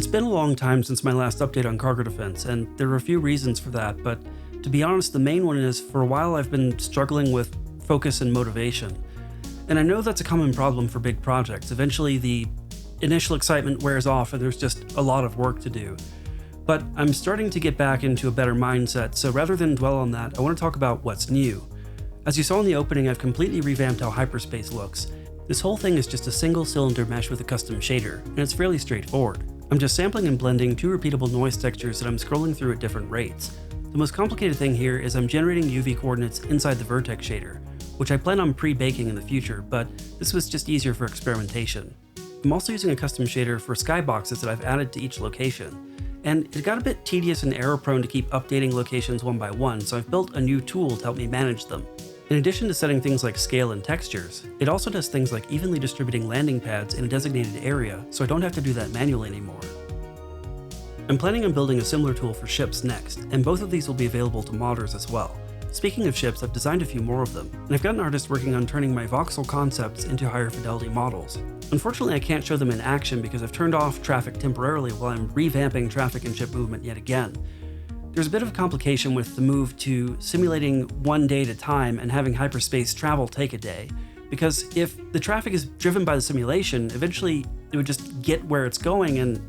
It's been a long time since my last update on cargo defense, and there are a few reasons for that, but to be honest, the main one is for a while I've been struggling with focus and motivation. And I know that's a common problem for big projects. Eventually the initial excitement wears off and there's just a lot of work to do. But I'm starting to get back into a better mindset, so rather than dwell on that, I want to talk about what's new. As you saw in the opening, I've completely revamped how Hyperspace looks. This whole thing is just a single cylinder mesh with a custom shader, and it's fairly straightforward. I'm just sampling and blending two repeatable noise textures that I'm scrolling through at different rates. The most complicated thing here is I'm generating UV coordinates inside the vertex shader, which I plan on pre-baking in the future, but this was just easier for experimentation. I'm also using a custom shader for skyboxes that I've added to each location, and it got a bit tedious and error-prone to keep updating locations one by one, so I've built a new tool to help me manage them. In addition to setting things like scale and textures, it also does things like evenly distributing landing pads in a designated area, so I don't have to do that manually anymore. I'm planning on building a similar tool for ships next, and both of these will be available to modders as well. Speaking of ships, I've designed a few more of them, and I've got an artist working on turning my voxel concepts into higher fidelity models. Unfortunately, I can't show them in action because I've turned off traffic temporarily while I'm revamping traffic and ship movement yet again. There's a bit of a complication with the move to simulating one day at a time and having hyperspace travel take a day, because if the traffic is driven by the simulation, eventually it would just get where it's going and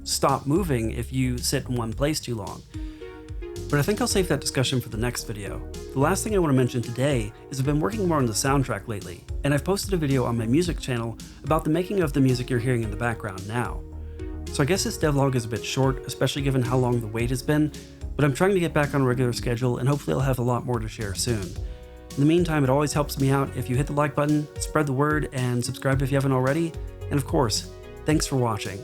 stop moving if you sit in one place too long. But I think I'll save that discussion for the next video. The last thing I want to mention today is I've been working more on the soundtrack lately, and I've posted a video on my music channel about the making of the music you're hearing in the background now. So I guess this devlog is a bit short, especially given how long the wait has been, but I'm trying to get back on a regular schedule and hopefully I'll have a lot more to share soon. In the meantime, it always helps me out if you hit the like button, spread the word, and subscribe if you haven't already, and of course, thanks for watching.